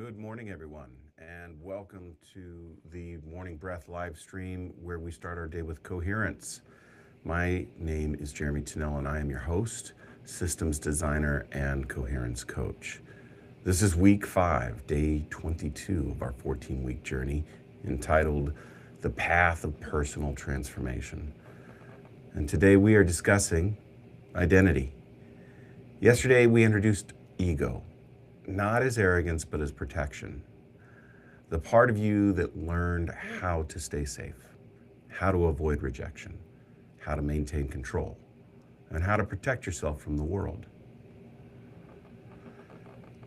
Good morning, everyone, and welcome to the Morning Breath live stream where we start our day with coherence. My name is Jeremy Tunnell, and I am your host, systems designer, and coherence coach. This is week 5, day 22 of our 14-week journey entitled The Path of Personal Transformation. And today we are discussing identity. Yesterday we introduced ego. Not as arrogance, but as protection. The part of you that learned how to stay safe, how to avoid rejection, how to maintain control, and how to protect yourself from the world.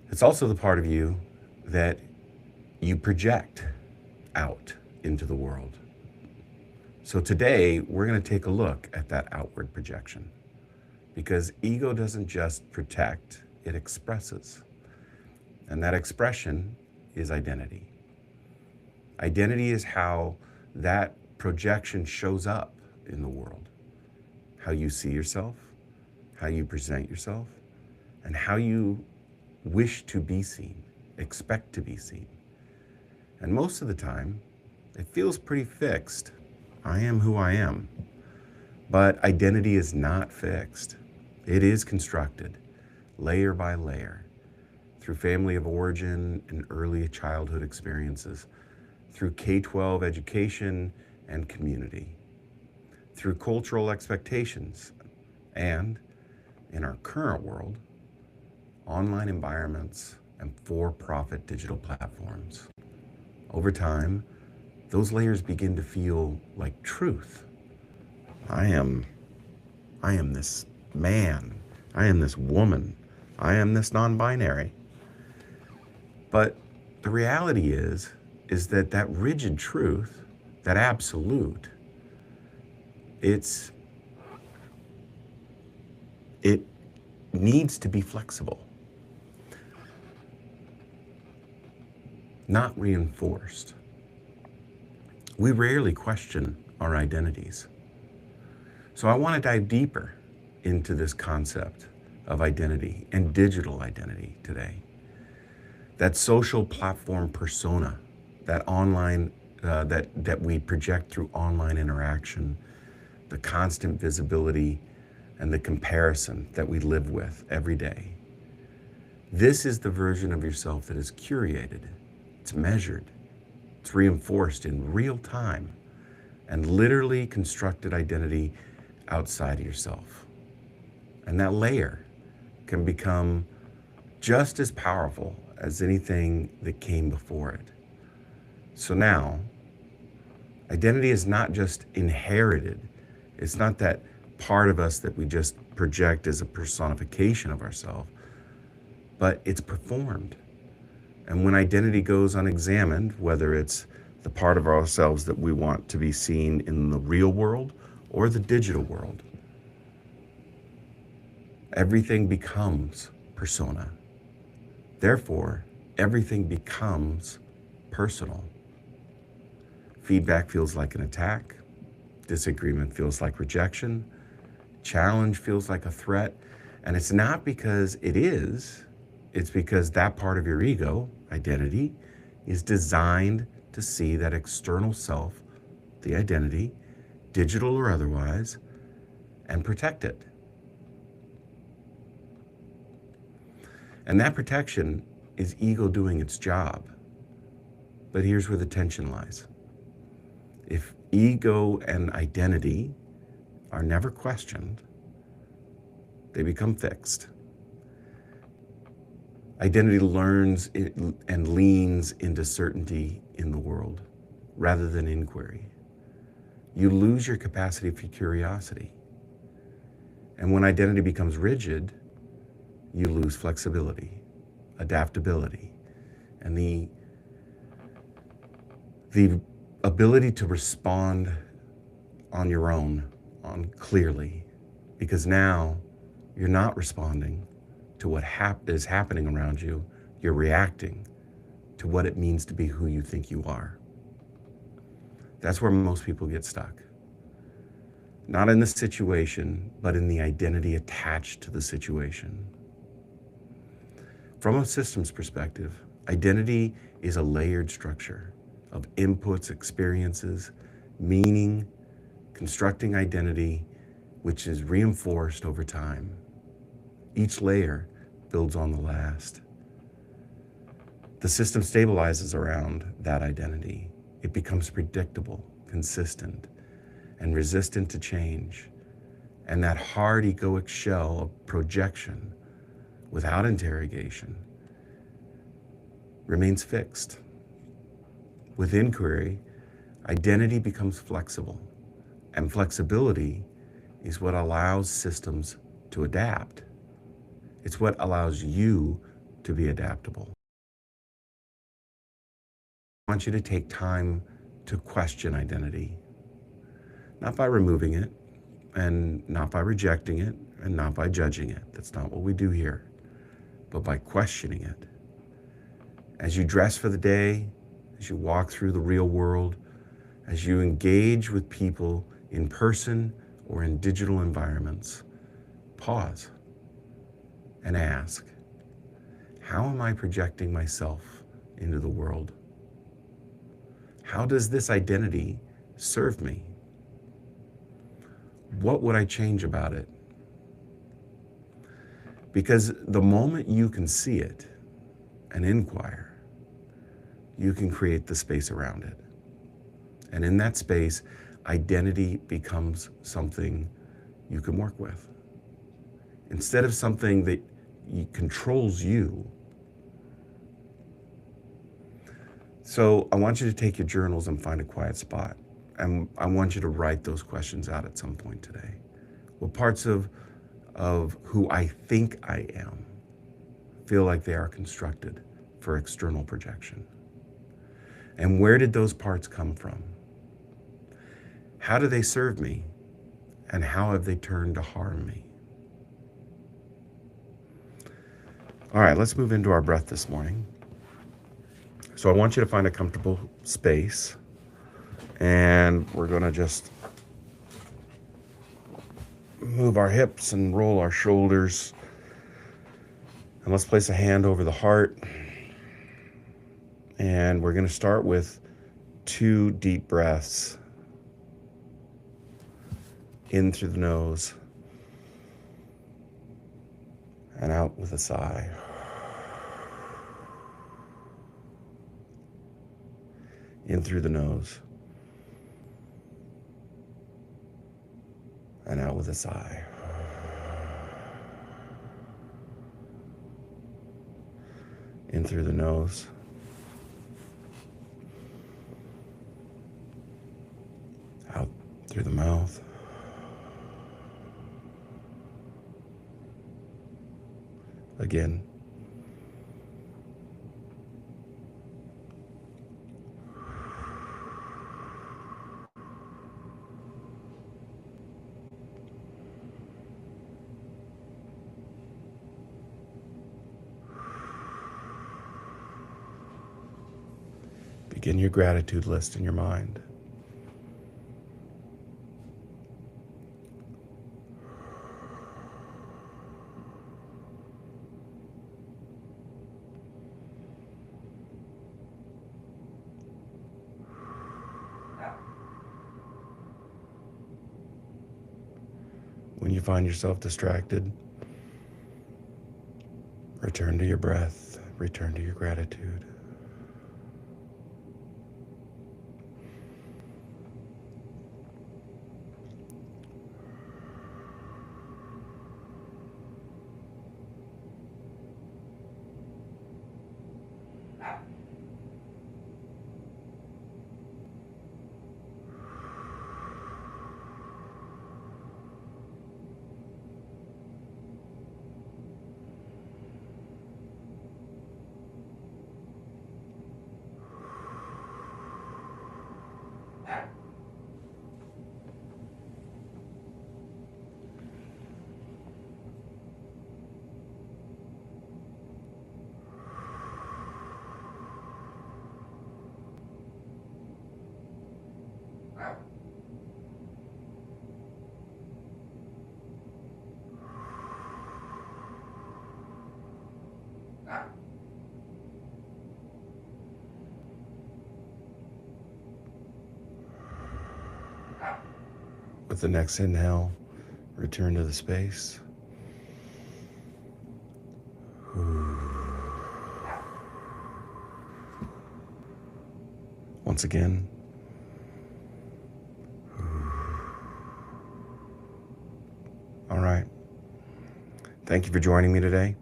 It's also the part of you that you project out into the world. So today, we're going to take a look at that outward projection, because ego doesn't just protect, it expresses. And that expression is identity. Identity is how that projection shows up in the world. How you see yourself, how you present yourself, and how you wish to be seen, expect to be seen. And most of the time, it feels pretty fixed. I am who I am. But identity is not fixed. It is constructed, layer by layer, through family of origin and early childhood experiences, through K-12 education and community, through cultural expectations, and, in our current world, online environments and for-profit digital platforms. Over time, those layers begin to feel like truth. I am this man. I am this woman. I am this non-binary. But the reality is that rigid truth, that absolute, it needs to be flexible, not reinforced. We rarely question our identities. So I want to dive deeper into this concept of identity and digital identity today. That social platform persona, that online, that we project through online interaction, the constant visibility and the comparison that we live with every day. This is the version of yourself that is curated, it's measured, it's reinforced in real time, and literally constructed identity outside of yourself. And that layer can become just as powerful as anything that came before it. So now, identity is not just inherited. It's not that part of us that we just project as a personification of ourselves, but it's performed. And when identity goes unexamined, whether it's the part of ourselves that we want to be seen in the real world or the digital world, everything becomes persona. Therefore, everything becomes personal. Feedback feels like an attack. Disagreement feels like rejection. Challenge feels like a threat. And it's not because it is, it's because that part of your ego, identity, is designed to see that external self, the identity, digital or otherwise, and protect it. And that protection is ego doing its job. But here's where the tension lies. If ego and identity are never questioned, they become fixed. Identity learns and leans into certainty in the world rather than inquiry. You lose your capacity for curiosity. And when identity becomes rigid, you lose flexibility, adaptability, and the ability to respond on your own, clearly, because now you're not responding to what is happening around you. You're reacting to what it means to be who you think you are. That's where most people get stuck. Not in the situation, but in the identity attached to the situation. From a systems perspective, Identity is a layered structure of inputs, experiences, meaning, constructing identity, which is reinforced over time. Each layer builds on the last. The system stabilizes around that identity. It becomes predictable, consistent, and resistant to change. And that hard egoic shell of projection, without interrogation, remains fixed. With inquiry, identity becomes flexible, and flexibility is what allows systems to adapt. It's what allows you to be adaptable. I want you to take time to question identity, not by removing it, and not by rejecting it, and not by judging it. That's not what we do here, but by questioning it. As you dress for the day, as you walk through the real world, as you engage with people in person or in digital environments, pause and ask, how am I projecting myself into the world? How does this identity serve me? What would I change about it? Because the moment you can see it and inquire, you can create the space around it. And in that space, identity becomes something you can work with. Instead of something that controls you. So I want you to take your journals and find a quiet spot. And I want you to write those questions out at some point today. What parts of who I think I am feel like they are constructed for external projection? And where did those parts come from? How do they serve me? And how have they turned to harm me? All right, let's move into our breath this morning. So I want you to find a comfortable space, and we're going to just move our hips and roll our shoulders. And let's place a hand over the heart. And we're going to start with 2 deep breaths in through the nose and out with a sigh. In through the nose and out with a sigh. In through the nose out through the mouth. Again. Begin your gratitude list in your mind. When you find yourself distracted, return to your breath, return to your gratitude. With the next inhale, return to the space. Once again. All right. Thank you for joining me today.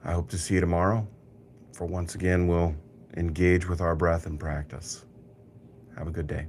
I hope to see you tomorrow, for once again, we'll engage with our breath in practice. Have a good day.